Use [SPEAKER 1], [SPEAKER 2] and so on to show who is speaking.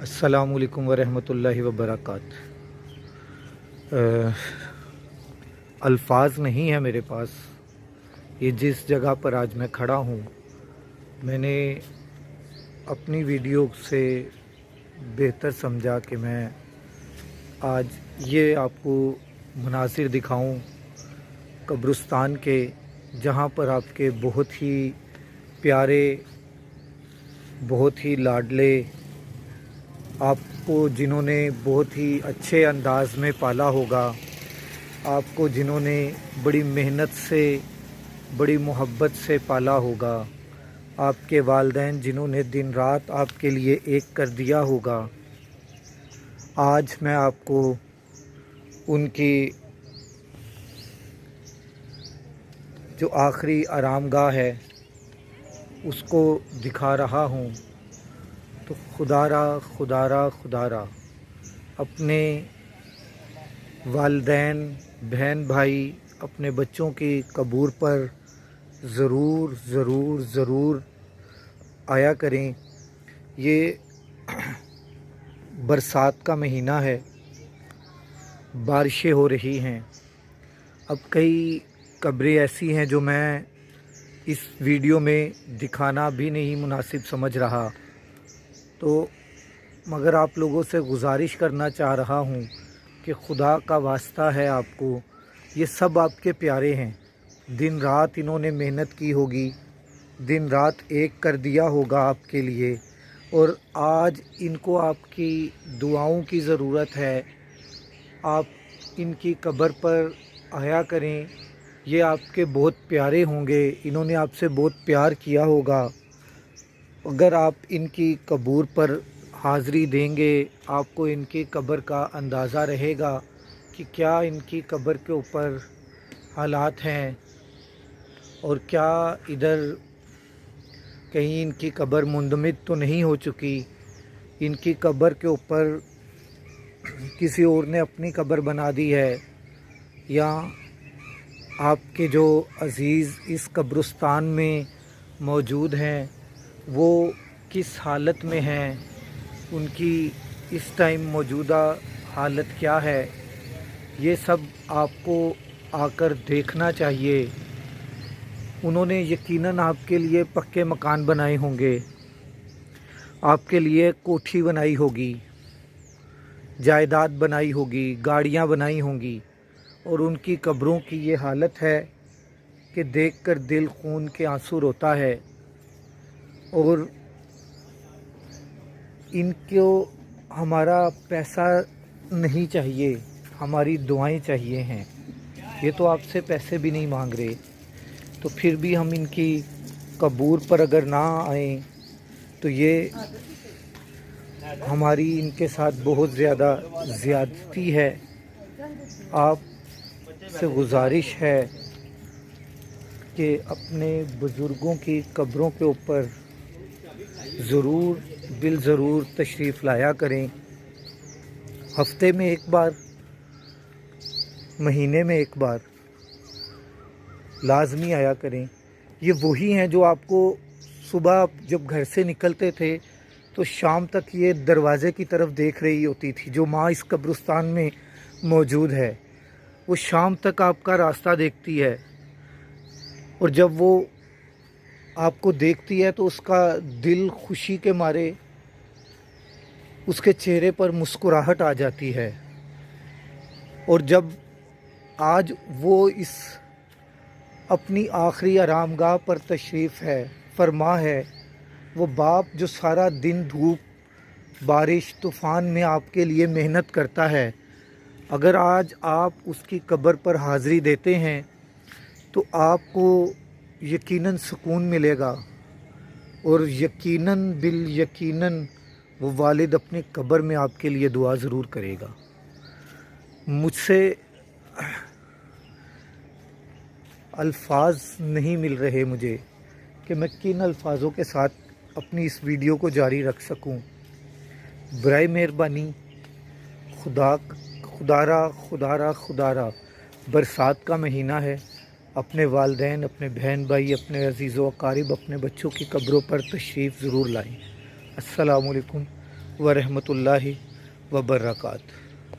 [SPEAKER 1] अस्सलामुअलैकुम वरहमतुल्लाहि वबरकात। अल्फाज नहीं है मेरे पास। ये जिस जगह पर आज मैं खड़ा हूँ, मैंने अपनी वीडियो से बेहतर समझा कि मैं आज ये आपको मनासिर दिखाऊं कब्रिस्तान के, जहाँ पर आपके बहुत ही प्यारे, बहुत ही लाडले, आपको जिन्होंने बहुत ही अच्छे अंदाज में पाला होगा, आपको जिन्होंने बड़ी मेहनत से, बड़ी मोहब्बत से पाला होगा, आपके वालिदैन जिन्होंने दिन रात आपके लिए एक कर दिया होगा, आज मैं आपको उनकी जो आखिरी आरामगाह है उसको दिखा रहा हूँ। तो खुदारा अपने वालिदैन, बहन भाई, अपने बच्चों की कब्र पर ज़रूर आया करें। ये बरसात का महीना है, बारिशें हो रही हैं। अब कई कब्रें ऐसी हैं जो मैं इस वीडियो में दिखाना भी नहीं मुनासिब समझ रहा, तो मगर आप लोगों से गुजारिश करना चाह रहा हूँ कि खुदा का वास्ता है आपको, ये सब आपके प्यारे हैं। दिन रात इन्होंने मेहनत की होगी, दिन रात एक कर दिया होगा आपके लिए, और आज इनको आपकी दुआओं की ज़रूरत है। आप इनकी कब्र पर आया करें। ये आपके बहुत प्यारे होंगे, इन्होंने आपसे बहुत प्यार किया होगा। अगर आप इनकी कब्र पर हाज़री देंगे, आपको इनकी कब्र का अंदाज़ा रहेगा कि क्या इनकी कब्र के ऊपर हालात हैं, और क्या इधर कहीं इनकी कब्र मुंदमिद तो नहीं हो चुकी। इनकी कब्र के ऊपर किसी और ने अपनी कब्र बना दी है, या आपके जो अज़ीज़ इस कब्रिस्तान में मौजूद हैं वो किस हालत में हैं, उनकी इस टाइम मौजूदा हालत क्या है, ये सब आपको आकर देखना चाहिए। उन्होंने यकीनन आपके लिए पक्के मकान बनाए होंगे, आपके लिए कोठी बनाई होगी, जायदाद बनाई होगी, गाड़ियाँ बनाई होंगी, और उनकी कब्रों की ये हालत है कि देखकर दिल खून के आंसू रोता है। और इनको हमारा पैसा नहीं चाहिए, हमारी दुआएं चाहिए हैं। ये तो आपसे पैसे भी नहीं मांग रहे, तो फिर भी हम इनकी कब्र पर अगर ना आएँ तो ये हमारी इनके साथ बहुत ज़्यादा ज़्यादती है। आप से गुजारिश है कि अपने बुज़ुर्गों की कब्रों के ऊपर ज़रूर तशरीफ़ लाया करें। हफ्ते में एक बार, महीने में एक बार लाजमी आया करें। ये वही हैं जो आपको सुबह जब घर से निकलते थे तो शाम तक ये दरवाज़े की तरफ देख रही होती थी। जो माँ इस कब्रिस्तान में मौजूद है वो शाम तक आपका रास्ता देखती है, और जब वो आपको देखती है तो उसका दिल खुशी के मारे, उसके चेहरे पर मुस्कुराहट आ जाती है। और जब आज वो इस अपनी आखिरी आरामगाह पर तशरीफ़ है फरमा है, वो बाप जो सारा दिन धूप, बारिश, तूफ़ान में आपके लिए मेहनत करता है, अगर आज आप उसकी कब्र पर हाज़री देते हैं तो आपको यकीनन सुकून मिलेगा, और यकीनन वो वालिद अपनी कब्र में आपके लिए दुआ ज़रूर करेगा। मुझसे अल्फाज नहीं मिल रहे मुझे कि मैं किन अल्फाज़ों के साथ अपनी इस वीडियो को जारी रख सकूं। बराए मेहरबानी खुदारा बरसात का महीना है। अपने वालिदैन, अपने बहन भाई, अपने अज़ीज़ व अकारिब, अपने बच्चों की कब्रों पर तशरीफ़ ज़रूर लाएँ। अस्सलामु अलैकुम ورحمۃ اللہ وبرکاتہ۔